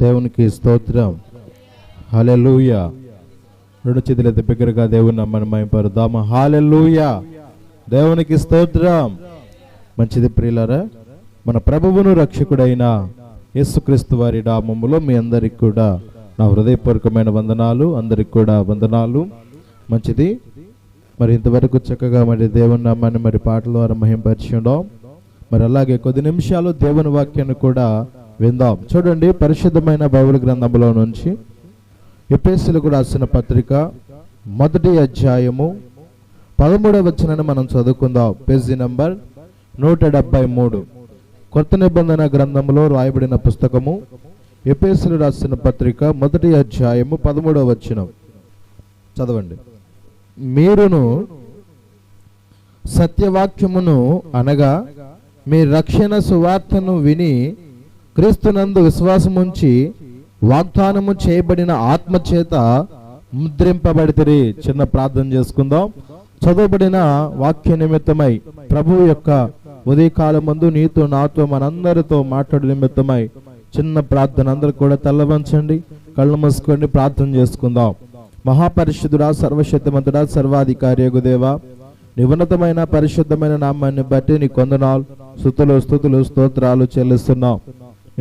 దేవునికి స్తోత్రం. హల్లెలూయా. రెండు చేతులెత్తి బిగ్గరగా దేవుని నామమున మహిమపరుద్దాము. హల్లెలూయా. దేవునికి స్తోత్రం. మంచిది ప్రియులారా, మన ప్రభువును రక్షకుడైన యేసుక్రీస్తు వారి నామములో మీ అందరికి కూడా నా హృదయపూర్వకమైన వందనాలు. అందరికి కూడా వందనాలు. మంచిది. మరి ఇంతవరకు చక్కగా మరి దేవుని నామాన్ని మరి పాటల ద్వారా మహిమపరిచుందాం. మరి అలాగే కొద్ది నిమిషాలు దేవుని వాక్యాన్ని కూడా విందాం. చూడండి, పరిశుద్ధమైన బైబిల్ గ్రంథంలో నుంచి ఎఫెసీయులకు రాసిన పత్రిక 1వ అధ్యాయము 13వ వచనాన్ని మనం చదువుకుందాం. Page number 173. కొత్త నిబంధన గ్రంథంలో రాయబడిన పుస్తకము ఎఫెసీయులకు రాసిన పత్రిక 1వ అధ్యాయము 13వ వచనం చదవండి. మీరును సత్యవాక్యమును అనగా మీ రక్షణ సువార్తను విని క్రీస్తునందు విశ్వాసముంచి వాగ్దానము చేయబడిన ఆత్మచేత ముద్రింపబడితిరి. చిన్న ప్రార్థన చేసుకుందాం. చదవబడిన వాక్య నిమిత్తమై ప్రభువు యొక్క ఉదయకాలం ముందు నీతో నాతో మనందరితో మాట్లాడు నిమిత్తమై చిన్న ప్రార్థన. అందరూ కూడా తల్లవంచండి, కళ్ళు మూసుకొని ప్రార్థన చేసుకుందాం. మహాపరిశుద్ధుడా, సర్వశక్తిమంతుడా, సర్వాధికారి దేవా, నీ ఉన్నతమైన పరిశుద్ధమైన నామాన్ని బట్టి నీ కొందనాలు స్తుతులు స్తోత్రాలు చెల్లిస్తున్నాం.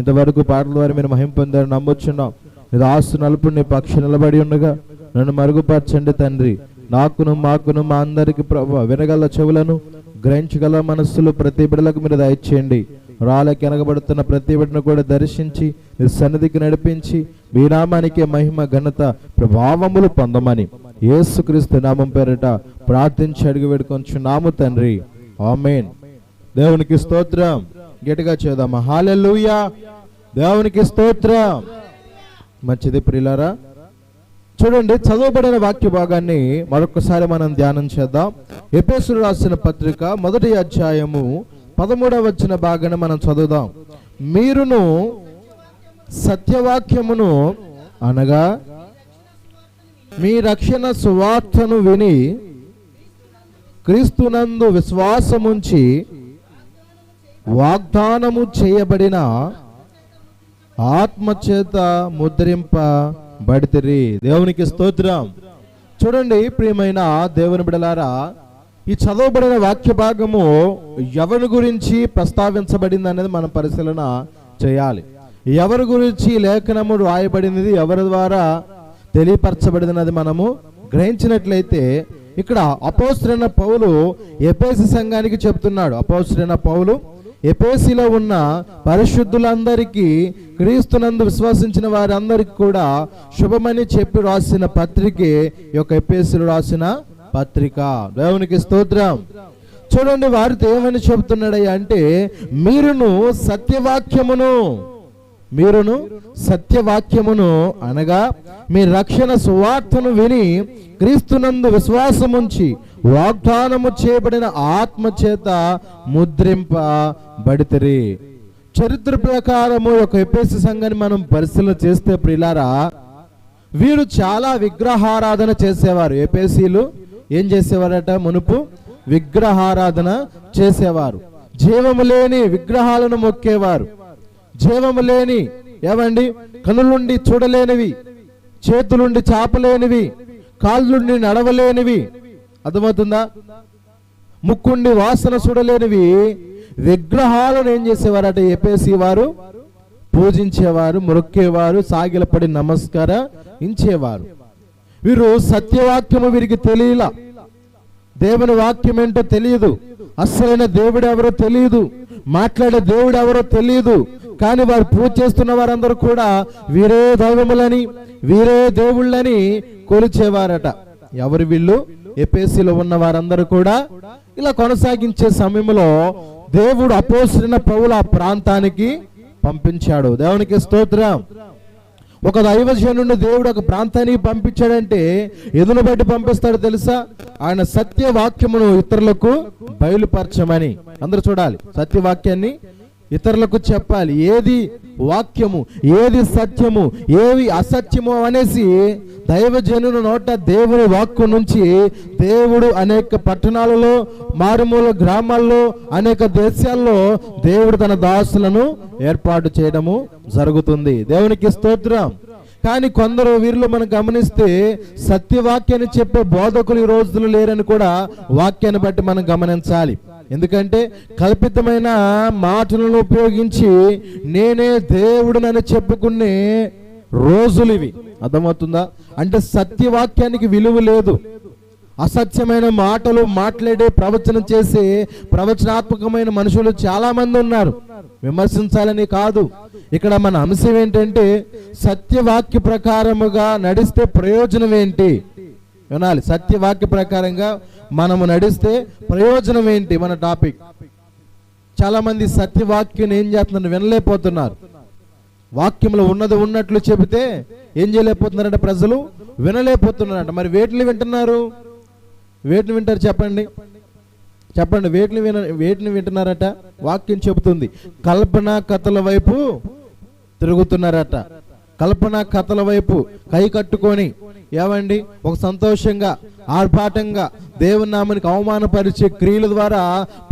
ఇంతవరకు పాటల ద్వారా మీరు మహిమ పొందారు నమ్మొచ్చున్నాం. మీరు ఆస్తు నలుపుడు నీ పక్షి నిలబడి ఉండగా నన్ను మరుగుపరచండి తండ్రి. నాకును మాకును మా అందరికి ప్రభువా వినగల చెవులను, గ్రహించగల మనస్సులు ప్రతి బిడ్డలకు మీరు దయచేయండి. రాళ్ళకి ఎనగబడుతున్న ప్రతి బిడ్డను కూడా దర్శించి మీ సన్నిధికి నడిపించి మీ నామానికి మహిమ ఘనత ప్రభావములు పొందమని యేసుక్రీస్తు నామం పేరిట ప్రార్థించి అడిగి వేడుకొంచున్నాము తండ్రి. ఆమేన్. దేవునికి స్తోత్రం. గట్టిగా చేద్దామా. హల్లెలూయా. దేవునికి స్తోత్రం. మంచిది ప్రియులారా, చూడండి, చదవబడిన వాక్య భాగాన్ని మరొకసారి మనం ధ్యానం చేద్దాం. ఎఫెసీయులకు రాసిన పత్రిక 1వ అధ్యాయము 13వ వచన భాగాన్ని మనం చదువుదాం. మీరును సత్యవాక్యమును అనగా మీ రక్షణ సువార్తను విని క్రీస్తునందు విశ్వాసముంచి వాగ్దానము చేయబడిన ఆత్మచేత ముద్రింపబడితిరి. దేవునికి స్తోత్రం. చూడండి ప్రియమైన దేవుని బిడ్డలారా, ఈ చదవబడిన వాక్య భాగము ఎవరి గురించి ప్రస్తావించబడింది అనేది మనం పరిశీలన చేయాలి. ఎవరి గురించి లేఖనము రాయబడినది, ఎవరి ద్వారా తెలియపరచబడినది మనము గ్రహించినట్లయితే ఇక్కడ అపోస్తలుడైన పౌలు ఎఫెసీ సంఘానికి చెప్తున్నాడు. అపోస్తలుడైన పౌలు ఎఫెసీలో ఉన్న పరిశుద్ధులందరికీ, క్రీస్తునందు విశ్వసించిన వారందరికీ కూడా శుభమని చెప్పి రాసిన పత్రికే ఈ యొక్క ఎఫెసీలో రాసిన పత్రిక. దేవునికి స్తోత్రం. చూడండి, వారితో ఏమని చెబుతున్నాడు అంటే మీరును సత్యవాక్యమును అనగా మీ రక్షణ సువార్తను విని క్రీస్తునందు విశ్వాసముంచి వాగ్దానము చేయబడిన ఆత్మచేత ముద్రింపబడితిరి. చరిత్ర ప్రకారము ఒక ఎఫెసీ సంఘాన్ని మనం పరిశీలన చేస్తే ప్రియులారా, వీరు చాలా విగ్రహారాధన చేసేవారు. ఎఫెసీలు ఏం చేసేవారట? మునుపు విగ్రహారాధన చేసేవారు. జీవము లేని విగ్రహాలను మొక్కేవారు. జీవము లేని, ఏమండి, కనులుండి చూడలేనివి, చేతులుండి చాపలేనివి, కాళ్ళుండి నడవలేనివి, అర్థమవుతుందా, ముక్కుండి వాసన చూడలేనివి విగ్రహాలను ఏం చేసేవారట? ఎఫెసీ వారు పూజించేవారు, మొక్కేవారు, సాగిలపడి నమస్కరించేవారు. వీరు సత్యవాక్యము వీరికి తెలియలా, దేవుని వాక్యం ఏంటో తెలియదు, అసలైన దేవుడు ఎవరో తెలియదు, మాట్లాడే దేవుడు ఎవరో తెలియదు. కానీ వారు పూజ చేస్తున్న వారందరూ కూడా వీరే దైవములని, వీరే దేవుళ్ళని కొలిచేవారట. ఎవరు వీళ్ళు? ఎఫెసీలో ఉన్న వారందరూ కూడా ఇలా కొనసాగించే సమయంలో దేవుడు అపోస్తలుడైన పౌలు ఆ ప్రాంతానికి పంపించాడు. దేవునికి స్తోత్రం. ఒక దైవజనుడిని దేవుడు ఒక ప్రాంతానికి పంపించాడంటే ఎదును బట్టి పంపిస్తాడు తెలుసా? ఆయన సత్యవాక్యమును ఇతరులకు బయలుపరచమని. అందరూ చూడాలి, సత్యవాక్యాన్ని ఇతరులకు చెప్పాలి. ఏది వాక్యము, ఏది సత్యము, ఏవి అసత్యము అనేసి దైవజనుల నోట దేవుని వాక్కు నుంచి దేవుడు అనేక పట్టణాలలో, మారుమూల గ్రామాల్లో, అనేక దేశాల్లో దేవుడు తన దాసులను ఏర్పాటు చేయడము జరుగుతుంది. దేవునికి స్తోత్రం. కానీ కొందరు వీరిలో మనం గమనిస్తే సత్యవాక్యాన్ని చెప్పే బోధకులు ఈ రోజులు లేరని కూడా వాక్యాన్ని బట్టి మనం గమనించాలి. ఎందుకంటే కల్పితమైన మాటలను ఉపయోగించి నేనే దేవుడినని చెప్పుకునే రోజులు ఇవి. అర్థమవుతుందా? అంటే సత్యవాక్యానికి విలువ లేదు. అసత్యమైన మాటలు మాట్లాడే ప్రవచనం చేసే ప్రవచనాత్మకమైన మనుషులు చాలా మంది ఉన్నారు. విమర్శించాలని కాదు. ఇక్కడ మన అంశం ఏంటంటే సత్యవాక్య ప్రకారముగా నడిస్తే ప్రయోజనం ఏంటి వినాలి. సత్యవాక్య ప్రకారంగా మనము నడిస్తే ప్రయోజనం ఏంటి మన టాపిక్. చాలా మంది సత్యవాక్యం ఏం చేస్తున్నారు, వినలేకపోతున్నారు. వాక్యంలో ఉన్నది ఉన్నట్లు చెబితే ఏం చేయలేకపోతున్నారంటే ప్రజలు వినలేకపోతున్నారంట. మరి వేటిని వింటున్నారు? వేటిని వింటారు చెప్పండి, చెప్పండి. వేటిని వింటున్నారట? వాక్యం చెబుతుంది. కల్పనా కథల వైపు తిరుగుతున్నారట. కల్పనా కథల వైపు కై కట్టుకొని ఏమండి ఒక సంతోషంగా ఆర్భాటంగా దేవుని నామానికి అవమానపరిచే క్రియల ద్వారా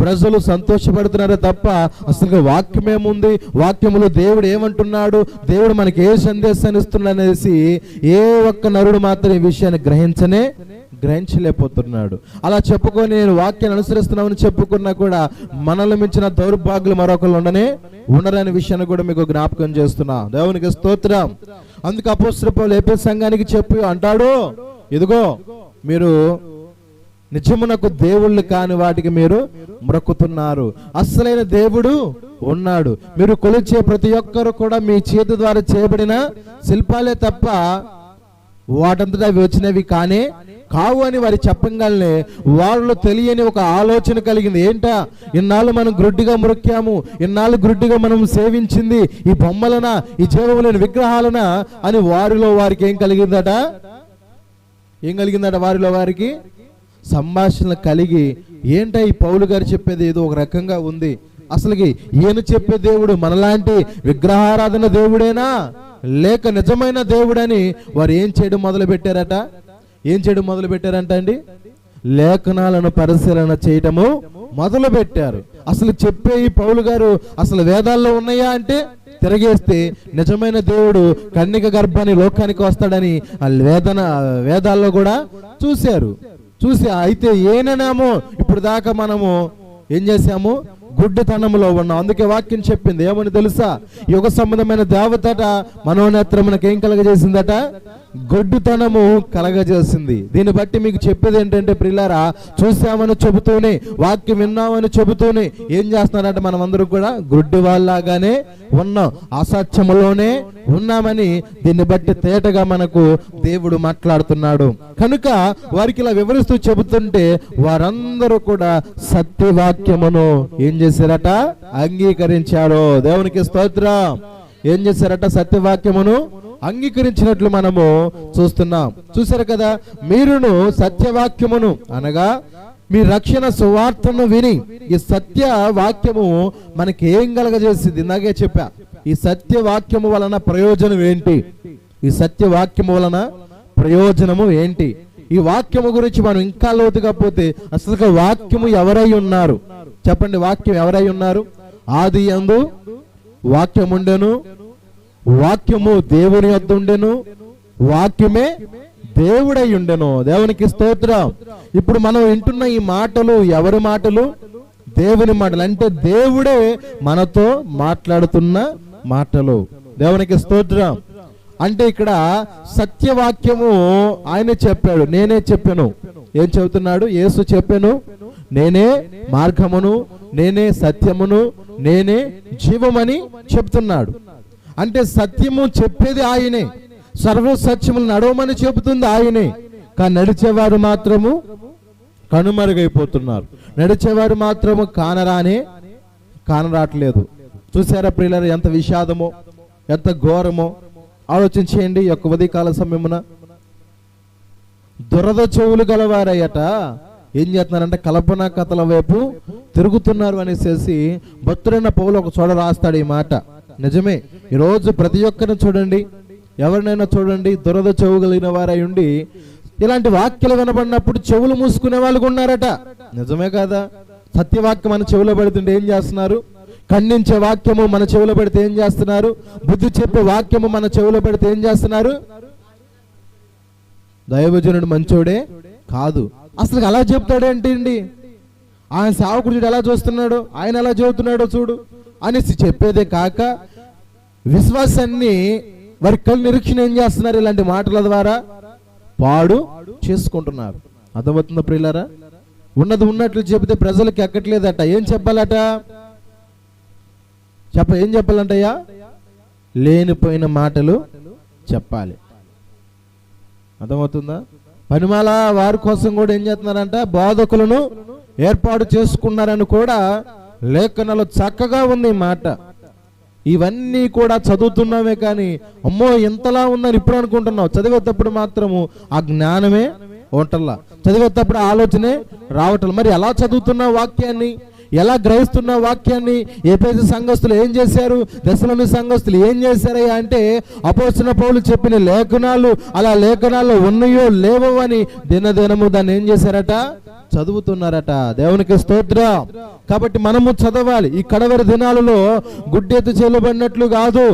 ప్రజలు సంతోషపడుతున్నారే తప్ప అసలు వాక్యమేముంది, వాక్యములో దేవుడు ఏమంటున్నాడు, దేవుడు మనకి ఏ సందేశాన్ని ఇస్తున్నాడు అనేసి ఏ ఒక్క నరుడు మాత్రం ఈ విషయాన్ని గ్రహించలేకపోతున్నాడు. అలా చెప్పుకొని నేను వాక్యాన్ని అనుసరిస్తున్నామని చెప్పుకున్నా కూడా మనల్ని మించిన దౌర్భాగ్యులు మరొకరు ఉండరనే విషయాన్ని కూడా మీకు జ్ఞాపకం చేస్తున్నా. దేవునికి స్తోత్రం. అందుకు అపోస్తలుడు పౌలు ఎఫెసు సంఘానికి చెప్పి అంటాడు, ఇదిగో మీరు నిజమునకు దేవుళ్ళు కాని వాటికి మీరు మ్రొక్కుతున్నారు. అసలైన దేవుడు ఉన్నాడు. మీరు కొలిచే ప్రతి ఒక్కరు కూడా మీ చేతి ద్వారా చేయబడిన శిల్పాలే తప్ప వాటంతటా అవి వచ్చినవి కావు అని వారి చెప్పగానే వాళ్ళలో తెలియని ఒక ఆలోచన కలిగింది. ఏంటా, ఇన్నాళ్ళు మనం గ్రుడ్డిగా మొక్కాము, ఇన్నాళ్ళు గ్రుడ్డిగా మనం సేవించింది ఈ బొమ్మలనా, ఈ జీవములేని విగ్రహాలనా అని వారికి ఏం కలిగిందట? వారిలో వారికి సంభాషణ కలిగి, ఏంటా ఈ పౌలు గారు చెప్పేది ఏదో ఒక రకంగా ఉంది, అసలుకి ఈయన చెప్పే దేవుడు మనలాంటి విగ్రహారాధన దేవుడేనా లేక నిజమైన దేవుడని వారు ఏం చేయడం మొదలు పెట్టారంట అండి? లేఖనాలను పరిశీలన చేయటము మొదలు పెట్టారు. అసలు చెప్పే ఈ పౌలు గారు అసలు వేదాల్లో ఉన్నాయా అంటే తిరగేస్తే నిజమైన దేవుడు కన్యక గర్భాన్ని లోకానికి వస్తాడని వేదాల్లో కూడా చూసి అయితే ఏననేమో ఇప్పుడు దాకా మనము ఏం చేసాము, గుడ్డితనంలో ఉన్నాం. అందుకే వాక్యం చెప్పింది ఏమని తెలుసా? యుగ సంబంధమైన దేవతట మనోనేత్రమునకు ఏం కలగజేసిందట? గొడ్డుతనము కలగజేసింది. దీన్ని బట్టి మీకు చెప్పేది ఏంటంటే ప్రియులారా, చూసామని చెబుతూనే, వాక్యం విన్నామని చెబుతూనే ఏం చేస్తున్నారంటే మనం అందరూ కూడా గుడ్డి వాళ్ళలాగానే ఉన్నాం, అసత్యములోనే ఉన్నామని దీన్ని బట్టి తేటగా మనకు దేవుడు మాట్లాడుతున్నాడు. కనుక వారికి ఇలా వివరిస్తూ చెబుతుంటే వారందరూ కూడా సత్యవాక్యమును ఏం చేశారట? అంగీకరించారు. దేవునికి స్తోత్రం. ఏం చేశారట? సత్యవాక్యమును అంగీకరించినట్లు మనము చూస్తున్నాం. చూసారు కదా, మీరును సత్యవాక్యమును అనగా మీ రక్షణ సువార్తను విని, ఈ సత్య వాక్యము మనకి ఏం కలగజేసింది? ఇందాకే చెప్పా, ఈ సత్యవాక్యము వలన ప్రయోజనం ఏంటి? ఈ సత్యవాక్యము వలన ప్రయోజనము ఏంటి? ఈ వాక్యము గురించి మనం ఇంకా లోతుగా పోతే అసలు వాక్యము ఎవరై ఉన్నారు చెప్పండి? వాక్యం ఎవరై ఉన్నారు? ఆది యందు వాక్యముండెను, వాక్యము దేవుని యొద్ద ఉండెను, వాక్యమే దేవుడై ఉండెను. దేవునికి స్తోత్రం. ఇప్పుడు మనం వింటున్న ఈ మాటలు ఎవరి మాటలు? దేవుని మాటలు. అంటే దేవుడే మనతో మాట్లాడుతున్న మాటలు. దేవునికి స్తోత్రం. అంటే ఇక్కడ సత్యవాక్యము ఆయన చెప్పాడు, నేనే చెప్పాను. ఏం చెబుతున్నాడు? యేసు చెప్పాను, నేనే మార్గమును, నేనే సత్యమును, నేనే జీవమని చెప్తున్నాడు. అంటే సత్యము చెప్పేది ఆయనే, సర్వసత్యములు నడవమని చెబుతుంది ఆయనే. కానీ నడిచేవారు మాత్రము కనుమరుగైపోతున్నారు. నడిచేవారు మాత్రము కానరాట్లేదు. చూసారా ప్రియులారా, ఎంత విషాదమో, ఎంత ఘోరమో ఆలోచించేయండి. యొక్క ఉదయకాల సమయమున దురద చెవులు గలవారయ్యట ఏం చేస్తున్నారంటే కల్పనా కథల వైపు తిరుగుతున్నారు అనేసి భక్తుడైన పౌలు ఒక చోట రాస్తాడు ఈ మాట. నిజమే, ఈరోజు ప్రతి ఒక్కరిని చూడండి, ఎవరినైనా చూడండి, దురద చెవు కలిగిన వారై ఉండి ఇలాంటి వాక్యాలు వినబడినప్పుడు చెవులు మూసుకునే వాళ్ళు ఉన్నారట. నిజమే కదా? సత్యవాక్యం మన చెవులో పెడుతుంటే ఏం చేస్తున్నారు? ఖండించే వాక్యము మన చెవులో పెడితే ఏం చేస్తున్నారు? బుద్ధి చెప్పే వాక్యము మన చెవులో పెడితే ఏం చేస్తున్నారు? దైవజనుడు మంచోడే కాదు, అసలు అలా చెప్తాడేంటి అండి, ఆయన సేవకుడు చూడు ఎలా చూస్తున్నాడు, ఆయన ఎలా చెబుతున్నాడో చూడు అనేసి చెప్పేదే కాక విశ్వాసాన్ని వారి కళ్ళు నిరీక్షణ ఏం చేస్తున్నారు? ఇలాంటి మాటల ద్వారా పాడు చేసుకుంటున్నారు. అర్థమవుతుందా ప్రియులారా? ఉన్నది ఉన్నట్లు చెబితే ప్రజలకు ఎక్కట్లేదట. ఏం చెప్పాలట? ఏం చెప్పాలంటయ్యా? లేనిపోయిన మాటలు చెప్పాలి. అర్థమవుతుందా? పనిమాల వారి కోసం కూడా ఏం చేస్తున్నారంట? బోధకులను ఏర్పాటు చేసుకున్నారని కూడా లేఖనాలు చక్కగా ఉంది మాట. ఇవన్నీ కూడా చదువుతున్నామే కానీ అమ్మో ఎంతలా ఉందని ఇప్పుడు అనుకుంటున్నావు. చదివేటప్పుడు మాత్రము ఆ జ్ఞానమే ఉంటల్లా, చదివేటప్పుడు ఆలోచనే రావటం. మరి ఎలా చదువుతున్నావు వాక్యాన్ని, ఎలా గ్రహిస్తున్న వాక్యాన్ని? ఎఫెసు సంఘస్థులు ఏం చేశారు, దశలోని సంఘస్థులు ఏం చేశారయ్యా అంటే అపోస్తలుడైన పౌలు చెప్పిన లేఖనాలు అలా లేఖనాల్లో ఉన్నాయో లేవో అని దినదినము దాన్ని ఏం చేశారట? చదువుతున్నారట. దేవునికి స్తోత్రం. కాబట్టి మనము చదవాలి. ఈ కడవరి దినాలలో గుడ్డెత్తు చెల్లబడినట్లు కాదు,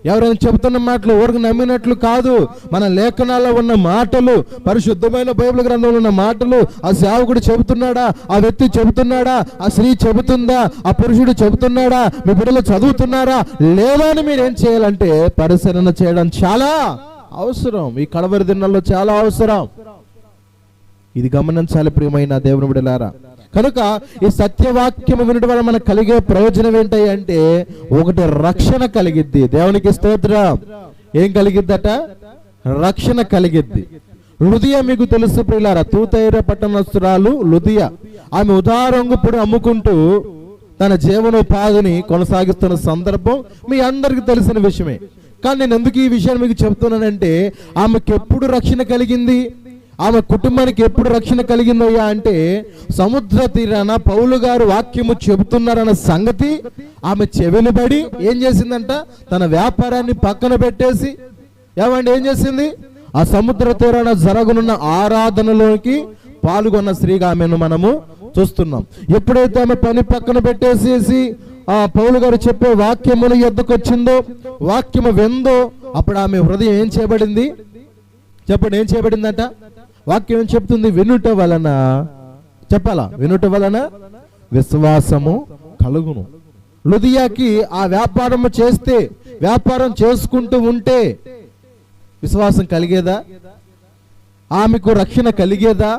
ఎవరైనా చెబుతున్న మాటలు ఊరికి నమ్మినట్లు కాదు. మన లేఖనాల్లో ఉన్న మాటలు, పరిశుద్ధమైన బైబిల్ గ్రంథంలో ఉన్న మాటలు ఆ సేవకుడు చెబుతున్నాడా, ఆ వ్యక్తి చెబుతున్నాడా, ఆ స్త్రీ చెబుతుందా, ఆ పురుషుడు చెబుతున్నాడా, మీ బిడ్డలు చదువుతున్నారా లేదా అని మీరు ఏం చేయాలంటే పరిశీలన చేయడం చాలా అవసరం. ఈ కడవరి దినాల్లో చాలా అవసరం. ఇది గమనించాలి ప్రియమైన దేవుని బిడ్డలారా. కనుక ఈ సత్యవాక్యము వినడం వల్ల మనకు కలిగే ప్రయోజనం ఏంటి అంటే ఒకటి రక్షణ కలిగిద్ది. దేవునికి స్తోత్రం. ఏం కలిగిద్దట? రక్షణ కలిగిద్ది. లుదియా మీకు తెలుసు ప్రియులారా, తూతైర పట్టణస్తురాలు లుదియా. ఆమె ఉదారంగుప్పుడు అమ్ముకుంటూ తన జీవనోపాధిని కొనసాగిస్తున్న సందర్భం మీ అందరికి తెలిసిన విషయమే. కానీ నేను ఎందుకు ఈ విషయాన్ని మీకు చెప్తున్నానంటే ఆమెకు ఎప్పుడు రక్షణ కలిగింది, ఆమె కుటుంబానికి ఎప్పుడు రక్షణ కలిగిందయ్యా అంటే సముద్ర తీరాన పౌలు గారు వాక్యము చెబుతున్నారన్న సంగతి ఆమె చెవిని పడి ఏం చేసిందంట? తన వ్యాపారాన్ని పక్కన పెట్టేసి ఏం చేసింది? ఆ సముద్ర తీరాన జరగనున్న ఆరాధనలోకి పాల్గొన్న స్త్రీగా ఆమెను మనము చూస్తున్నాం. ఎప్పుడైతే ఆమె పని పక్కన పెట్టేసేసి ఆ పౌలు గారు చెప్పే వాక్యమును ఎద్దుకు వచ్చిందో, వాక్యము విందో, అప్పుడు ఆమె హృదయం ఏం చేయబడింది? చెప్పండి, ఏం చేయబడిందంట? వాక్యం ఏం చెప్తుంది? వినుట వలన, చెప్పాలా, వినుట వలన విశ్వాసము కలుగును. లుదియాకి ఆ వ్యాపారము చేస్తే, వ్యాపారం చేసుకుంటూ ఉంటే విశ్వాసం కలిగేదా? ఆమెకు రక్షణ కలిగేదా?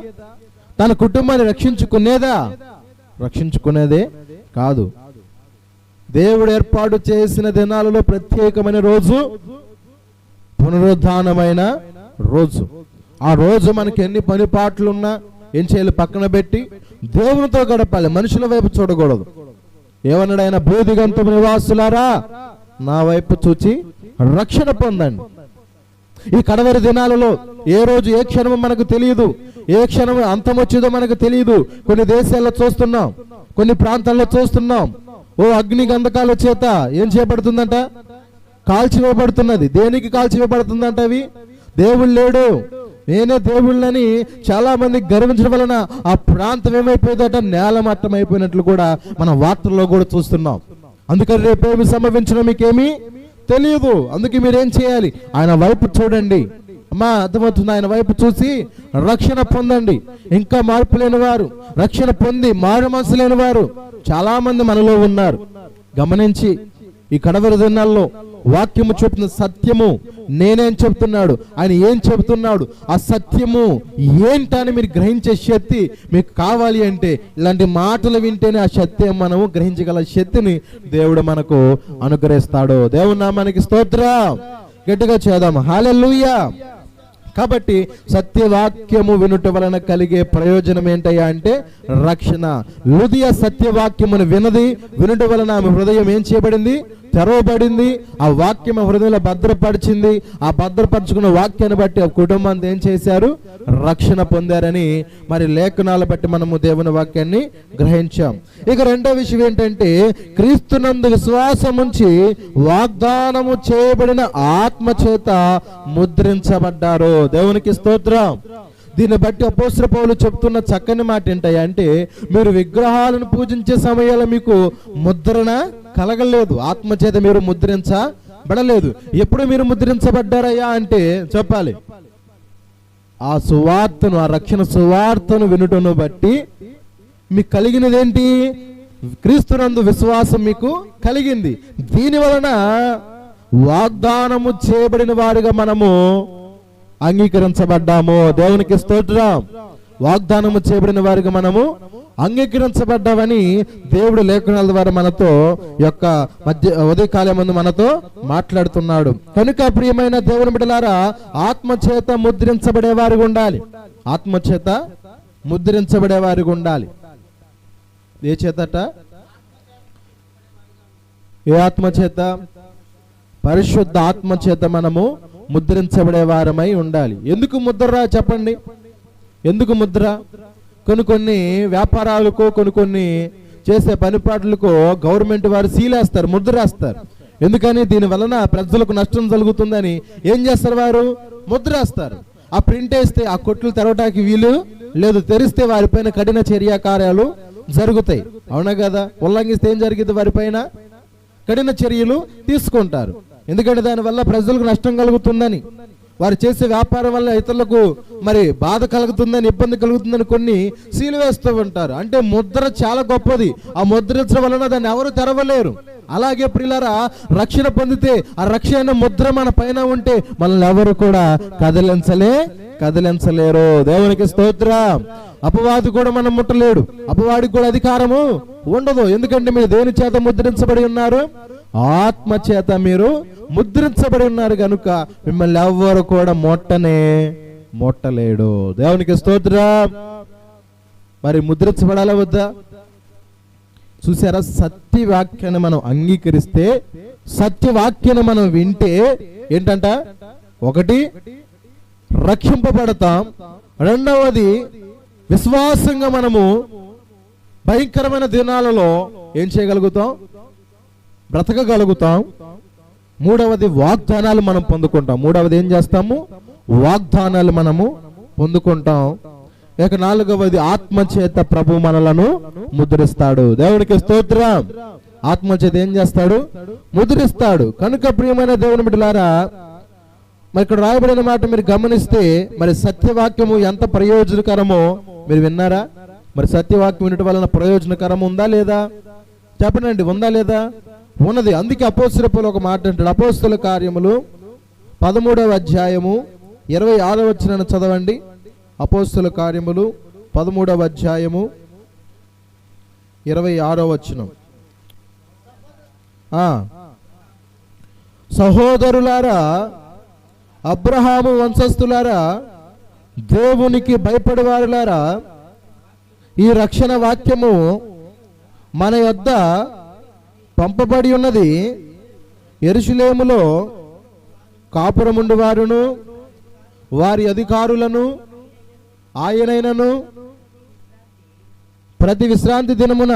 తన కుటుంబాన్ని రక్షించుకునేదా? రక్షించుకునేదే కాదు. దేవుడు ఏర్పాటు చేసిన దినాలలో ప్రత్యేకమైన రోజు పునరుద్ధానమైన రోజు. ఆ రోజు మనకి ఎన్ని పని పాటలు ఉన్నా ఏం చేయాలి? పక్కన పెట్టి దేవునితో గడపాలి, మనుషుల వైపు చూడకూడదు. ఏమన్నాడు ఆయన? బూదిగంతము నివాసులారా నా వైపు చూచి రక్షణ పొందండి. ఈ కడవరి దినాలలో ఏ రోజు ఏ క్షణము మనకు తెలియదు, ఏ క్షణం అంతం వచ్చేదో మనకు తెలియదు. కొన్ని దేశాల్లో చూస్తున్నాం, కొన్ని ప్రాంతాల్లో చూస్తున్నాం. ఓ అగ్ని గంధకాల చేత ఏం చేయబడుతుందంట? కాల్చివేయబడుతున్నది. దేనికి కాల్చివేయబడుతుందంట? అవి దేవుడు లేడు, నేనే దేవుళ్ళని చాలా మంది గర్వించడం వలన ఆ ప్రాంతం ఏమైపోయిందట? నేలమట్టం అయిపోయినట్లు కూడా మన వార్తల్లో కూడా చూస్తున్నాం. అందుకని రేపేమి సంభవించడం మీకేమీ తెలియదు. అందుకే మీరేం చేయాలి? ఆయన వైపు చూడండి. అమ్మా, అర్థమవుతుంది? ఆయన వైపు చూసి రక్షణ పొందండి. ఇంకా మార్పు లేని వారు, రక్షణ పొంది మారు మనసు లేని వారు చాలా మంది మనలో ఉన్నారు. గమనించి ఈ కడవరి దినాల్లో వాక్యము చెప్తున్న సత్యము నేనేం చెప్తున్నాడు, ఆయన ఏం చెబుతున్నాడు, ఆ సత్యము ఏంటని మీరు గ్రహించే శక్తి మీకు కావాలి అంటే ఇలాంటి మాటలు వింటేనే ఆ సత్యం మనము గ్రహించగల శక్తిని దేవుడు మనకు అనుగ్రహిస్తాడు. దేవుని నామానికి స్తోత్రం. గట్టిగా చేద్దాం హల్లెలూయా. కాబట్టి సత్యవాక్యము వినుట వలన కలిగే ప్రయోజనం ఏంటయ్యా అంటే రక్షణ. లుదియా సత్యవాక్యమును వినది, వినుట వలన ఆమె హృదయం ఏం చేయబడింది? తెరవబడింది, ఆ వాక్యం హృదయంలో భద్రపరిచింది. ఆ భద్రపరుచుకున్న వాక్యాన్ని బట్టి ఆ కుటుంబాన్ని ఏం చేశారు? రక్షణ పొందారని మరి లేఖనాలు బట్టి మనము దేవుని వాక్యాన్ని గ్రహించాం. ఇక రెండో విషయం ఏంటంటే, క్రీస్తునందు విశ్వాసం ఉంచి వాగ్దానము చేయబడిన ఆత్మ చేత ముద్రించబడ్డారు. దేవునికి స్తోత్రం. దీన్ని బట్టి అపోస్తలుడు పౌలు చెప్తున్న చక్కని మాట ఏంటయ్యా అంటే, మీరు విగ్రహాలను పూజించే సమయంలో మీకు ముద్రణ కలగలేదు, ఆత్మచేత మీరు ముద్రించబడలేదు. ఎప్పుడు మీరు ముద్రించబడ్డారయ్యా అంటే చెప్పాలి, ఆ సువార్తను, ఆ రక్షణ సువార్తను వినుటను బట్టి మీకు కలిగినదేంటి? క్రీస్తునందు విశ్వాసం మీకు కలిగింది. దీని వలన వాగ్దానము చేయబడిన వారుగా మనము అంగీకరించబడ్డాము. దేవునికి స్తోత్రం. వాగ్దానము చేయబడిన వారిగా మనము అంగీకరించబడ్డామని దేవుడు లేఖనాల ద్వారా మనతో యొక్క ఉదయకాలం ముందు మనతో మాట్లాడుతున్నాడు. కనుక ప్రియమైన దేవుని బిడ్డలారా, ఆత్మచేత ముద్రించబడే వారిగా ఉండాలి. ఆత్మచేత ముద్రించబడే వారిగా ఉండాలి. ఏ చేతట? ఏ ఆత్మచేత? పరిశుద్ధ ఆత్మచేత మనము ముద్రించబడే వారమై ఉండాలి. ఎందుకు ముద్ర చెప్పండి? ఎందుకు ముద్ర? కొన్ని వ్యాపారాలకు, కొన్ని చేసే పనిపాట్లకు గవర్నమెంట్ వారు సీలేస్తారు, ముద్ర వేస్తారు. ఎందుకని? దీని వలన ప్రజలకు నష్టం జరుగుతుందని ఏం చేస్తారు? వారు ముద్ర వేస్తారు. ఆ ప్రింట్ వేస్తే ఆ కొట్లు తెరవటానికి వీలు లేదు, తెరిస్తే వారిపైన కఠిన చర్యాకార్యాలు జరుగుతాయి. అవునా కదా? ఉల్లంఘిస్తే ఏం జరిగింది? వారిపైన కఠిన చర్యలు తీసుకుంటారు. ఎందుకంటే దానివల్ల ప్రజలకు నష్టం కలుగుతుందని, వారు చేసే వ్యాపారం వల్ల ఇతరులకు మరి బాధ కలుగుతుందని, ఇబ్బంది కలుగుతుందని కొన్ని సీలు వేస్తూ ఉంటారు. అంటే ముద్ర చాలా గొప్పది. ఆ ముద్రించడం వలన దాన్ని ఎవరు తెరవలేరు. అలాగే ప్రియులారా, రక్షణ పొందితే ఆ రక్షణ ముద్ర మన పైన ఉంటే మనల్ని ఎవరు కూడా కదిలించలేరు. దేవునికి స్తోత్రం. అపవాది కూడా మనం ముట్టలేడు, అపవాడికి కూడా అధికారము ఉండదు. ఎందుకంటే మీరు దేని చేత ముద్రించబడి ఉన్నారు? ఆత్మ చేత మీరు ముద్రించబడి ఉన్నారు కనుక మిమ్మల్ని ఎవ్వరు కూడా ముట్టలేడు. దేవునికి స్తోత్రం. మరి ముద్రించబడాలా వద్దా? చూసారా? సత్యవాక్యాన్ని మనం అంగీకరిస్తే, సత్యవాక్యాన్ని మనం వింటే ఏంటంట? ఒకటి, రక్షింపబడతాం. రెండవది, విశ్వాసంగా మనము భయంకరమైన దినాలలో ఏం చేయగలుగుతాం? బ్రతకగలుగుతాం. మూడవది, వాగ్దానాలు మనం పొందుకుంటాం. మూడవది ఏం చేస్తాము? వాగ్దానాలు మనము పొందుకుంటాం. ఇక నాలుగవది, ఆత్మచేత ప్రభు మనలను ముద్రిస్తాడు. దేవునికి స్తోత్రం. ఆత్మచేత ఏం చేస్తాడు? ముద్రిస్తాడు. కనుక ప్రియమైన దేవుని బిడ్డలారా, మరి ఇక్కడ రాయబడిన మాట మీరు గమనిస్తే, మరి సత్యవాక్యము ఎంత ప్రయోజనకరమో మీరు విన్నారా? మరి సత్యవాక్యం వినటం వలన ప్రయోజనకరం ఉందా లేదా? చెప్పనండి, ఉందా లేదా? ఉన్నది. అందుకే అపోస్తలుల పౌలు ఒక మాట అంటాడు. అపోస్తలుల కార్యములు 13వ అధ్యాయము 26వ వచనాన్ని చదవండి. అపోస్తలుల కార్యములు 13వ అధ్యాయము 26వ వచనం. సహోదరులారా, అబ్రహాము వంశస్థులారా, దేవునికి భయపడేవారులారా, ఈ రక్షణ వాక్యము మన యొద్ద పంపబడి ఉన్నది. యెరూషలేములో కాపురముండు వారును వారి అధికారులను ఆయనైనను ప్రతి విశ్రాంతి దినమున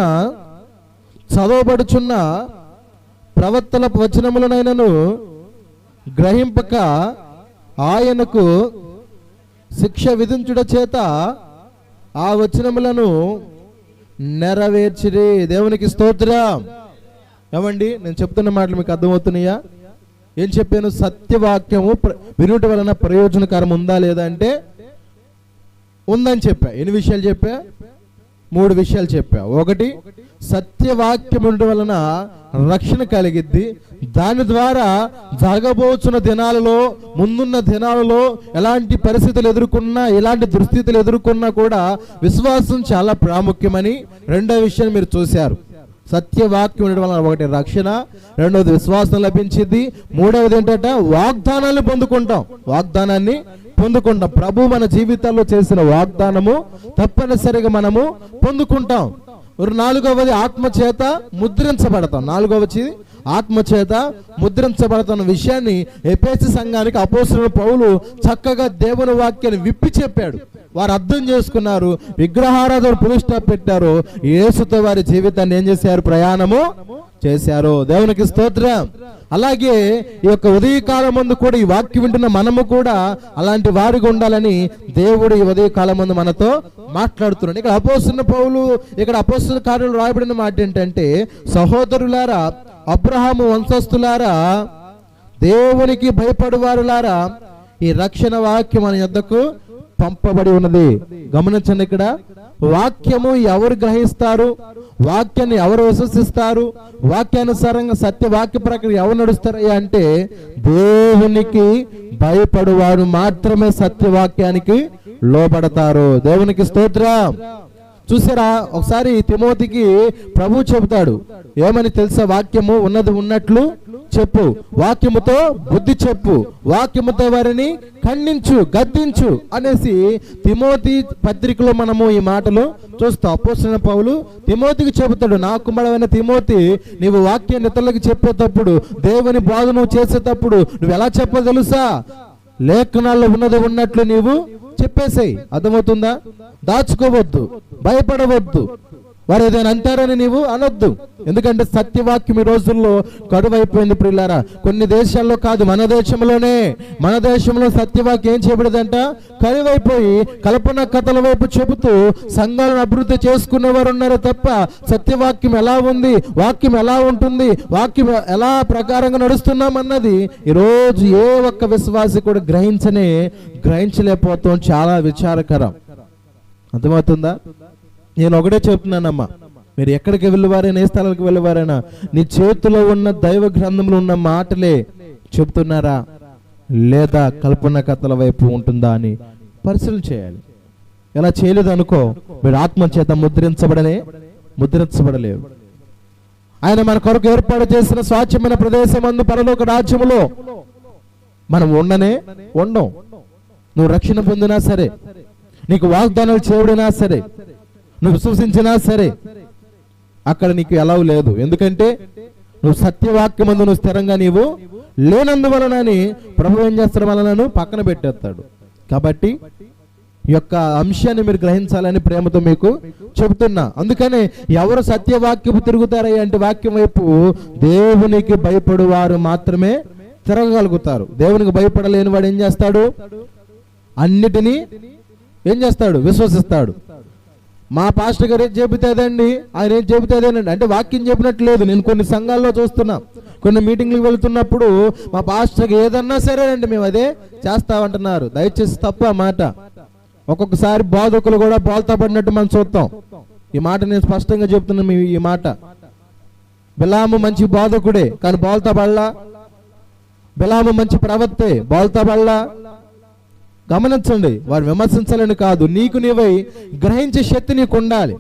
చదవబడుచున్న ప్రవక్తల వచనములనైనను గ్రహింపక ఆయనకు శిక్ష విధించుట చేత ఆ వచనములను నెరవేర్చిరి. దేవునికి స్తోత్రం. ఏమండి, నేను చెప్తున్న మాటలు మీకు అర్థమవుతున్నాయా? ఏం చెప్పాను? సత్యవాక్యము వినుట వలన ప్రయోజనకరం ఉందా లేదా అంటే ఉందని చెప్పా. ఎన్ని విషయాలు చెప్పా? 3 విషయాలు చెప్పా. ఒకటి, సత్యవాక్యం ఉండడం వలన రక్షణ కలిగిద్ది. దాని ద్వారా జరగబోచున్న దినాలలో, ముందున్న దినాలలో ఎలాంటి పరిస్థితులు ఎదుర్కొన్నా, ఎలాంటి దుస్థితులు ఎదుర్కొన్నా కూడా విశ్వాసం చాలా ప్రాముఖ్యమని రెండో విషయాన్ని మీరు చూశారు. సత్యవాక్యం ఉండడం వలన ఒకటి రక్షణ, రెండవది విశ్వాసం లభించింది, మూడవది ఏంటంటే వాగ్దానాన్ని పొందుకుంటాం. ప్రభు మన జీవితాల్లో చేసిన వాగ్దానము తప్పనిసరిగా మనము పొందుకుంటాం. నాలుగవది, ఆత్మ చేత ముద్రించబడతాం. నాలుగవది ఆత్మచేత ముద్రించబడుతున్న విషయాన్ని ఎఫెసీ సంఘానికి అపోస్తలుడు పౌలు చక్కగా దేవుని వాక్యాన్ని విప్పి చెప్పాడు. వారు అర్థం చేసుకున్నారు, విగ్రహారాధన ఫుల్ స్టాప్ పెట్టారు, యేసుతో వారి జీవితాన్ని ఏం చేశారు? ప్రయాణము చేశారు. దేవునికి స్తోత్రం. అలాగే ఈ యొక్క ఉదయకాలం ముందు కూడా ఈ వాక్యం వింటున్న మనము కూడా అలాంటి వారిగా ఉండాలని దేవుడు ఈ ఉదయకాలం ముందు మనతో మాట్లాడుతున్నాడు. ఇక్కడ అపోస్తలుడు పౌలు, ఇక్కడ అపోస్తల కార్యాలు రాయబడిన మాట ఏంటంటే, సహోదరులారా, అబ్రహాము వంశస్థులారా, దేవునికి భయపడువారులారా, ఈ రక్షణ వాక్యం మన యొద్దకు పంపబడి ఉన్నది. గమనించండి, ఇక్కడ వాక్యము ఎవరు గ్రహిస్తారు, వాక్యాన్ని ఎవరు విశ్వసిస్తారు, వాక్యానుసారంగా సత్యవాక్య ప్రకారం ఎవరు నడుస్తారయ్యా అంటే దేవునికి భయపడువారు మాత్రమే సత్యవాక్యానికి లోబడతారు. దేవునికి స్తోత్రం. చూసారా, ఒకసారి తిమోతికి ప్రభు చెబుతాడు, ఏమని తెలుసా? వాక్యము ఉన్నది ఉన్నట్లు చెప్పు, వాక్యముతో బుద్ధి చెప్పు, వాక్యముతో వారిని ఖండించు, గద్దించు అనేసి తిమోతి పత్రికలో మనము ఈ మాటలు చూస్తాం. అపోస్తలుడైన పౌలు తిమోతికి చెబుతాడు, నా కుమారుడైన తిమోతి, నీవు వాక్యాన్ని ఇతరులకు చెప్పేటప్పుడు, దేవుని బోధ నువ్వు చేసేటప్పుడు నువ్వు ఎలా చెప్ప తెలుసా? లేఖనాల్లో ఉన్నది ఉన్నట్లు నీవు చెప్పేసేయి. అర్థమవుతుందా? దాచుకోవద్దు, భయపడవద్దు, వారు ఏదైనా అంటారని నీవు అనొద్దు. ఎందుకంటే సత్యవాక్యం ఈ రోజుల్లో కరువైపోయింది ప్రియులారా. కొన్ని దేశాల్లో కాదు, మన దేశంలో సత్యవాక్యం ఏం చేయబడదంట? కరువైపోయి కల్పన కథల వైపు చెబుతూ సంఘాలను అభివృద్ధి చేసుకునేవారు ఉన్నారు తప్ప సత్యవాక్యం ఎలా ఉంది, వాక్యం ఎలా ఉంటుంది, వాక్యం ఎలా ప్రకారంగా నడుస్తున్నామన్నది ఈరోజు ఏ ఒక్క విశ్వాసి కూడా గ్రహించలేకపోతాం. చాలా విచారకరం. అర్థమవుతుందా? నేను ఒకటే చెప్తున్నానమ్మా, మీరు ఎక్కడికి వెళ్ళేవారైనా, ఏ స్థలాలకు వెళ్ళేవారైనా, నీ చేతిలో ఉన్న దైవ గ్రంథంలో ఉన్న మాటలే చెప్తున్నారా లేదా కల్పన కథల వైపు ఉంటుందా అని పరిశీలన చేయాలి. ఎలా చేయలేదు అనుకో, మీరు ఆత్మచేత ముద్రించబడలేవు. ఆయన మన కొరకు ఏర్పాటు చేసిన స్వాచ్ఛమైన ప్రదేశమందు పరలోక రాజ్యములో మనం ఉండం. నువ్వు రక్షణ పొందినా సరే, నీకు వాగ్దానాలు చేయబడినా సరే, నువ్వు విశ్వసించినా సరే, అక్కడ నీకు ఎలా లేదు. ఎందుకంటే నువ్వు సత్యవాక్యమందు నువ్వు స్థిరంగా నీవు లేనందువలనని ప్రభు ఏం చేస్తాడు? వలనను పక్కన పెట్టేస్తాడు. కాబట్టి ఈ యొక్క అంశాన్ని మీరు గ్రహించాలని ప్రేమతో మీకు చెబుతున్నా. అందుకనే ఎవరు సత్యవాక్యము తిరుగుతారయ్యా అంటే వాక్యం వైపు, దేవునికి భయపడు వారు మాత్రమే తిరగగలుగుతారు. దేవునికి భయపడలేని వాడు ఏం చేస్తాడు? అన్నిటినీ ఏం చేస్తాడు? విశ్వసిస్తాడు. మా పాస్టర్ గారు ఏం చెబుతాదండి, ఆయన ఏం చెబుతాదేనండి అంటే వాక్యం చెప్పినట్టు లేదు. నేను కొన్ని సంఘాల్లో చూస్తున్నా, కొన్ని మీటింగ్లకు వెళ్తున్నప్పుడు మా పాస్టర్కి ఏదన్నా సరేనండి మేము అదే చేస్తామంటున్నారు. దయచేసి తప్పు ఆ మాట. ఒక్కొక్కసారి బోధకులు కూడా బోల్తా పడినట్టు మనం చూస్తాం. ఈ మాట నేను స్పష్టంగా చెప్తున్నాను. ఈ మాట, బిలాము మంచి బోధకుడే కానీ బోల్తా పడలా, బిలాము మంచి ప్రవక్తే బోల్తా పడలా. గమనించండి, వారు విమర్శించాలని కాదు, నీకు నీవై గ్రహించే శక్తి నీకు ఉండాలి.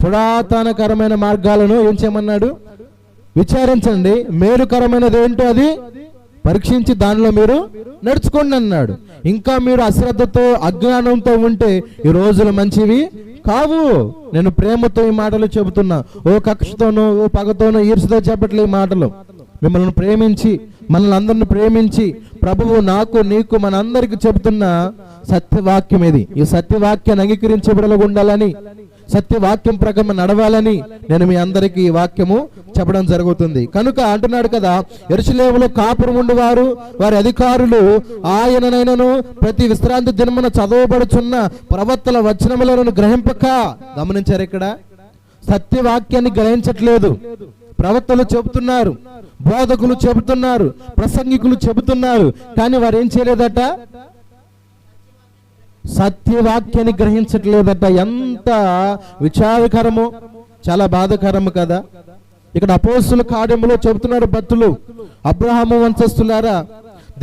పురాతనకరమైన మార్గాలను ఏం చేయమన్నాడు? విచారించండి, మేలుకరమైనది ఏంటో అది పరీక్షించి దానిలో మీరు నడుచుకోండి అన్నాడు. ఇంకా మీరు అశ్రద్ధతో అజ్ఞానంతో ఉంటే ఈ రోజులు మంచివి కావు. నేను ప్రేమతో ఈ మాటలు చెబుతున్నా, ఓ కక్షతోనో ఓ పగతోనో ఈర్షతో చెప్పట్లే ఈ మాటలు. మిమ్మల్ని ప్రేమించి, మనల్ని అందరిని ప్రేమించి ప్రభువు నాకు నీకు మనందరికి చెబుతున్న సత్యవాక్యం ఇది. ఈ సత్యవాక్యాన్ని అంగీకరించబడలుగా ఉండాలని, సత్యవాక్యం ప్రకారం నడవాలని నేను మీ అందరికీ ఈ వాక్యము చెప్పడం జరుగుతుంది. కనుక అంటున్నాడు కదా, యెరూషలేములో కాపురం ఉండేవారు వారి అధికారులు ఆయననైనను ప్రతి విశ్రాంతి దినమున చదవబడుచున్న ప్రవక్తల వచనములను గ్రహింపక. గమనించారు, ఇక్కడ సత్యవాక్యాన్ని గ్రహించట్లేదు. ప్రవక్తలు చెబుతున్నారు, బోధకులు చెబుతున్నారు, ప్రసంగికులు చెబుతున్నారు, కానీ వారు ఏం చేయలేదట? సత్యవాక్యాన్ని గ్రహించట్లేదట. ఎంత విచారకరమో, చాలా బాధాకరము కదా. ఇక్కడ అపోస్తలుల కార్యములో చెబుతున్నారు భక్తులు, అబ్రహాము వంశస్థులారా,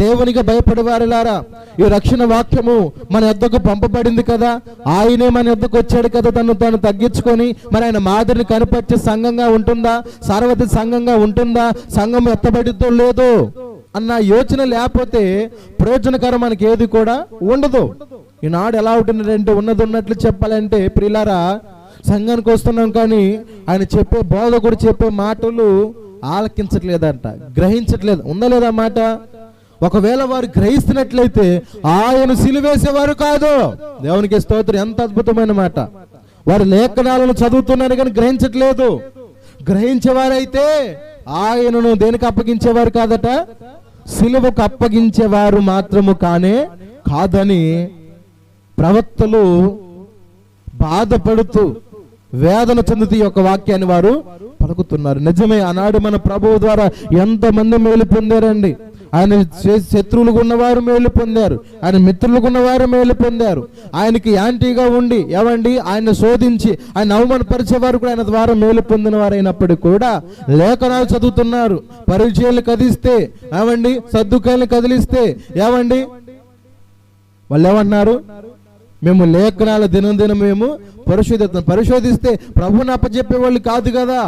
దేవునికి భయపడేవారులారా, ఈ రక్షణ వాక్యము మన యొద్దకు పంపబడింది కదా, ఆయనే మన యొద్దకు వచ్చాడు కదా, తను తగ్గించుకొని మరి ఆయన మాదిరిని కనిపించే సంఘంగా ఉంటుందా, సార్వత్రిక సంఘంగా ఉంటుందా, సంఘం ఎత్తబడిద్దో లేదో అన్న యోచన లేకపోతే ప్రయోజనకరం మనకి ఏది కూడా ఉండదు. ఈనాడు ఎలా ఉంటున్నాడంటే, ఉన్నది ఉన్నట్లు చెప్పాలంటే ప్రియులారా, సంఘానికి వస్తున్నాం కానీ ఆయన చెప్పే బోధకుడు చెప్పే మాటలు ఆలకించట్లేదంట, గ్రహించట్లేదు. ఉందా లేదా మాట? ఒకవేళ వారు గ్రహిస్తున్నట్లయితే ఆయన సిలువేసేవారు కాదు. దేవునికి స్తోత్రం. ఎంత అద్భుతమైన మాట. వారు లేఖనాలను చదువుతున్నారు కానీ గ్రహించట్లేదు. గ్రహించేవారైతే ఆయనను దేనికి అప్పగించేవారు కాదట, సిలువకు అప్పగించేవారు మాత్రము కాదని ప్రవక్తలు బాధపడుతూ వేదన చెందుతూ ఈ యొక్క వాక్యాన్ని వారు పలుకుతున్నారు. నిజమే, ఆనాడు మన ప్రభువు ద్వారా ఎంతమంది మేలు పొందారండి. ఆయన శత్రువులుగా ఉన్నవారు మేలు పొందారు, ఆయన మిత్రులుగా ఉన్నవారు మేలు పొందారు. ఆయనకి యాంటీగా ఉండి ఆయన శోధించి ఆయన అవమానపరిచేవారు కూడా ఆయన ద్వారా మేలు పొందిన వారైనప్పటికీ కూడా లేఖనాలు చదువుతున్నారు. పరిచయాలు కదిస్తే సద్దుకాయలు కదిలిస్తే వాళ్ళు ఏమన్నారు? మేము లేఖనాల దినం మేము పరిశోధిస్తే ప్రభుని అప్పచెప్పేవాళ్ళు కాదు కదా.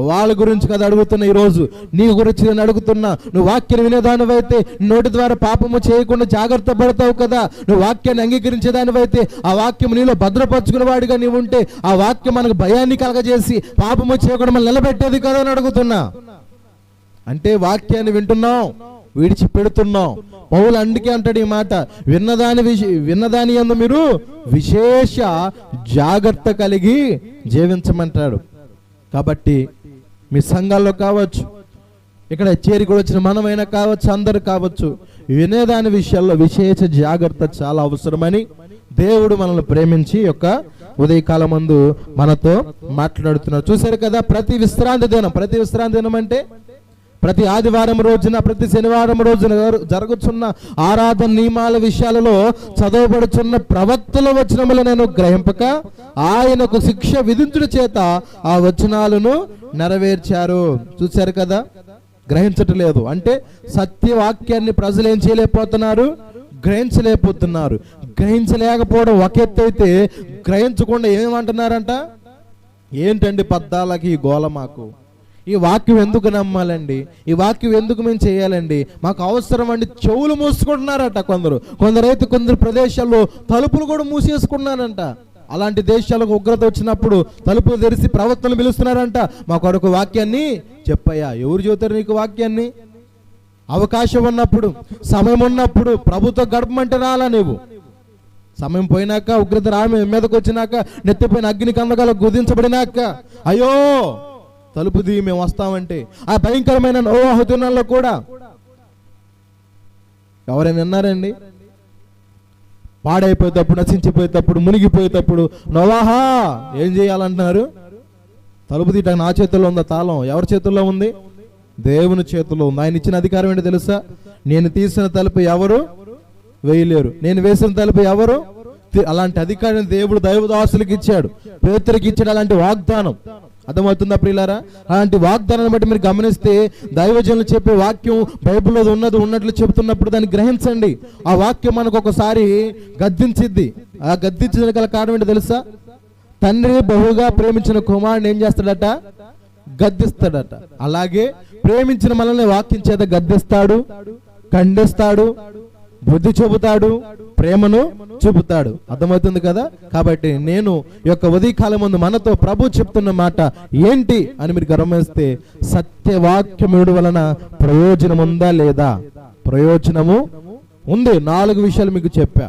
వాళ్ళ గురించి కదా అడుగుతున్నా. ఈరోజు నీ గురించి నేను అడుగుతున్నా. నువ్వు వాక్యాన్ని వినేదానివైతే నోటి ద్వారా పాపము చేయకుండా జాగ్రత్త పడతావు కదా. నువ్వు వాక్యాన్ని అంగీకరించేదానివైతే ఆ వాక్యం నీలో భద్రపరుచుకునే వాడిగా నీవు ఉంటే ఆ వాక్యం మనకు భయాన్ని కలగజేసి పాపము చేయకుండా మనం నిలబెట్టేది కదా అని అడుగుతున్నా. అంటే వాక్యాన్ని వింటున్నాం, విడిచిపెడుతున్నాం. పౌలు అందుకే అంటాడు ఈ మాట, విన్నదాని యందు మీరు విశేష జాగ్రత్త కలిగి జీవించమంటాడు. కాబట్టి మీ సంఘాల్లో కావచ్చు, ఇక్కడ చేరి కూడా వచ్చిన మనమైనా కావచ్చు, అందరు కావచ్చు, వినేదాని విషయాల్లో విశేష జాగ్రత్త చాలా అవసరమని దేవుడు మనల్ని ప్రేమించి యొక్క ఉదయకాలం ముందు మనతో మాట్లాడుతున్నాడు. చూశారు కదా, ప్రతి విశ్రాంతి దినం అంటే ప్రతి ఆదివారం రోజున, ప్రతి శనివారం రోజున జరుగుతున్న ఆరాధన నియమాల విషయాలలో చదవబడుచున్న ప్రవక్తల వచనములు నేను గ్రహింపక ఆయనకు శిక్ష విధించుట చేత ఆ వచనాలను నెరవేర్చారు. చూశారు కదా, గ్రహించట్లేదు. అంటే సత్యవాక్యాన్ని ప్రజలు ఏం చేయలేకపోతున్నారు, గ్రహించలేకపోతున్నారు. గ్రహించలేకపోవడం ఒక ఎత్తు అయితే, గ్రహించకుండా ఏమంటున్నారంట, ఏంటండి పద్దాలకి ఈ గోల, మాకు ఈ వాక్యం ఎందుకు నమ్మాలండి, ఈ వాక్యం ఎందుకు మేము చేయాలండి, మాకు అవసరం అండి. చెవులు మూసుకుంటున్నారట కొందరైతే కొందరు ప్రదేశాల్లో తలుపులు కూడా మూసేసుకున్నారంట. అలాంటి దేశాలకు ఉగ్రత వచ్చినప్పుడు తలుపులు తెరిచి ప్రవక్తలు పిలుస్తున్నారంట, మా కొరకు వాక్యాన్ని చెప్పయ్యా. ఎవరు చెబుతారు నీకు వాక్యాన్ని? అవకాశం ఉన్నప్పుడు, సమయం ఉన్నప్పుడు ప్రభుత్వ గడపమంటే రాలా. నువ్వు సమయం పోయినాక, ఉగ్రత రామి మీదకి వచ్చినాక, నెత్తిపోయిన అగ్ని కందకాల గుదించబడినాక అయ్యో తలుపు దిగి మేము వస్తామంటే, ఆ భయంకరమైన నోవాహు దినాల్లో కూడా ఎవరైనా విన్నారండి? పాడైపోయేటప్పుడు, నశించిపోయేటప్పుడు, మునిగిపోయేటప్పుడు నోవాహా ఏం చేయాలంటున్నారు? తలుపు తీయటానికి నా చేతుల్లో ఉందా తాళం? ఎవరి చేతుల్లో ఉంది? దేవుని చేతుల్లో ఉంది. ఆయన ఇచ్చిన అధికారం ఏంటి తెలుసా? నేను తీసిన తలుపు ఎవరు వేయలేరు, నేను వేసిన తలుపు ఎవరు. అలాంటి అధికారం దేవుడు దైవదాసులకు ఇచ్చాడు, పేతురుకి ఇచ్చాడు. అలాంటి వాగ్దానం అర్థమవుతుందా ప్రియులారా? అలాంటి వాగ్దానాన్ని బట్టి మీరు గమనిస్తే దైవజనులు చెప్పే వాక్యం బైబిల్లో ఉన్నట్లు చెబుతున్నప్పుడు దాన్ని గ్రహించండి. ఆ వాక్యం మనకు ఒకసారి గద్దించిద్ది. ఆ గద్దించిన గల కారణం ఏంటో తెలుసా? తండ్రి బహుగా ప్రేమించిన కుమారుని ఏం చేస్తాడట? గద్దిస్తాడట. అలాగే ప్రేమించిన మనల్ని వాక్యం చేత గద్దిస్తాడు, ఖండిస్తాడు, బుద్ధి చూపుతాడు, ప్రేమను చూపుతాడు. అర్థమవుతుంది కదా? కాబట్టి నేను యొక్క ఉదయకాలం ముందు మనతో ప్రభు చెప్తున్న మాట ఏంటి అని మీరు గమనిస్తే, సత్యవాక్యముడు వలన ప్రయోజనం ఉందా లేదా? ప్రయోజనము ఉంది. 4 విషయాలు మీకు చెప్పా.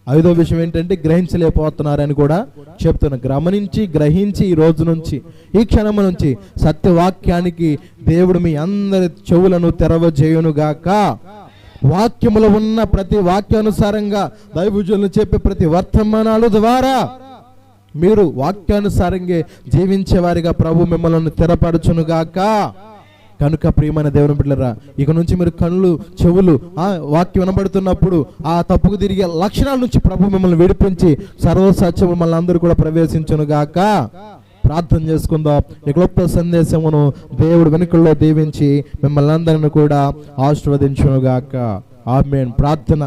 5వ విషయం ఏంటంటే గ్రహించలేకపోతున్నారని కూడా చెప్తున్నా. గమనించి గ్రహించి ఈ రోజు నుంచి, ఈ క్షణము నుంచి సత్యవాక్యానికి దేవుడు మీ అందరి చెవులను తెరవజేయునుగాక. వాక్యములో ఉన్న ప్రతి వాక్యానుసారంగా దైవజనులు చెప్పే ప్రతి వర్తమానాల ద్వారా మీరు వాక్యానుసారంగా జీవించే వారిగా ప్రభు మిమ్మల్ని స్థిరపరచునుగాక. కనుక ప్రియమైన దేవుని బిడ్డలారా, ఇక నుంచి మీరు కళ్ళు, చెవులు వాక్యం వినబడుతున్నప్పుడు ఆ తప్పుకు తిరిగే లక్షణాల నుంచి ప్రభు మిమ్మల్ని విడిపించి సర్వసత్యము మిమ్మల్ని అందరూ కూడా ప్రవేశించునుగాక. ప్రార్థన చేసుకుందాం. ఈ గొప్ప సందేశమును దేవుడు వెనుకల్లో దీవించి మిమ్మల్ని అందరిని కూడా ఆశీర్వదించునుగాక. ఆమేన్. ప్రార్థన.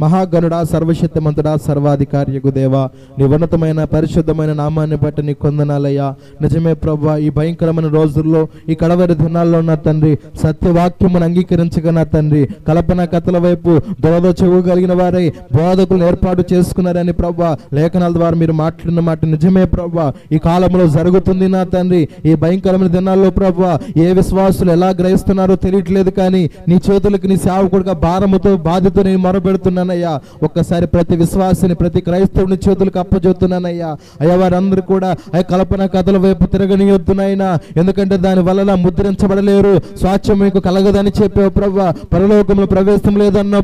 మహాగణుడా, సర్వశక్తిమంతుడా, సర్వాధికారియగు దేవా, నీ ఉన్నతమైన పరిశుద్ధమైన నామాన్ని బట్టి నీ కొందనాలయ్యా. నిజమే ప్రభువా, ఈ భయంకరమైన రోజుల్లో, ఈ కడవరి దినాల్లో నా తండ్రి సత్యవాక్యమును అంగీకరించగా నా తండ్రి కల్పన కథల వైపు దొరద చెవు కలిగిన వారై బోధకులు ఏర్పాటు చేసుకున్నారని ప్రభువా లేఖనాల ద్వారా మీరు మాట్లాడిన మాట నిజమే ప్రభువా. ఈ కాలంలో జరుగుతుంది నా తండ్రి. ఈ భయంకరమైన దినాల్లో ప్రభువా ఏ విశ్వాసులు ఎలా గ్రహిస్తున్నారో తెలియట్లేదు, కానీ నీ చేతులకు నీ సేవకుడిగా భారముతో బాధ్యత నేను మొరపెడుతున్నానయ్యా. ఒక్కసారి ప్రతి విశ్వాసిని, ప్రతి క్రైస్తవుని చేతులకు అప్పచెప్తున్నానయ్యా. అయ్యా, వారందరూ కూడా ఆ కల్పన కథల వైపు తిరగనియొద్దునైనా, ఎందుకంటే దాని వలన ముద్రించబడలేరు, స్వాచ్ఛం మీకు కలగదని చెప్పావు ప్రభువా. పరలోకంలో ప్రవేశం లేదన్న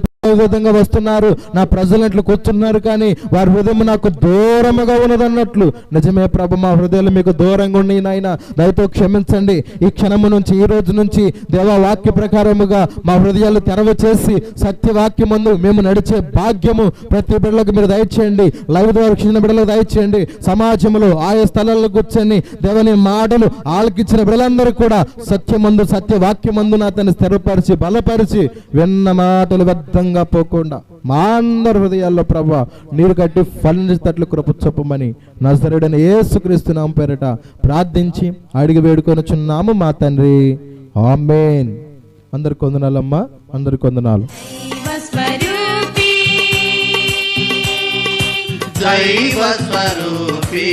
విధంగా వస్తున్నారు, నా ప్రజలట్లు కూర్చున్నారు, కానీ వారి హృదయం నాకు దూరముగా ఉన్నదన్నట్లు. నిజమే ప్రభు, మా హృదయాలు మీకు దూరంగా ఉన్నాయి నాయన. దయతో క్షమించండి. ఈ క్షణము నుంచి, ఈ రోజు నుంచి దేవా వాక్య ప్రకారముగా మా హృదయాలు తెరవ చేసి సత్యవాక్యమందు మేము నడిచే భాగ్యము ప్రతి బిడ్డలకు మీరు దయచేయండి. లైవ్ ద్వారా క్షణ బిడ్డలకు దయచేయండి. సమాజంలో ఆయా స్థలాల్లో కూర్చొని దేవని మాటలు ఆలకించిన బిడ్డలందరూ కూడా సత్యమందు, సత్యవాక్యమందు నా తను స్థిరపరిచి బలపరిచి విన్న మాటలు వ్యర్థంగా పోకుండా మా అందరి హృదయాల్లో ప్రభువా నీరు కట్టి ఫలించేటట్లు కృప చూపమని నజరేయుడైన యేసుక్రీస్తు నామం పేరిట ప్రార్థించి అడిగి వేడుకొనుచున్నాము మా తండ్రి, ఆమేన్. అందరికి వందనాలమ్మా, అందరికి వందనాలు. దైవ స్వరూపీ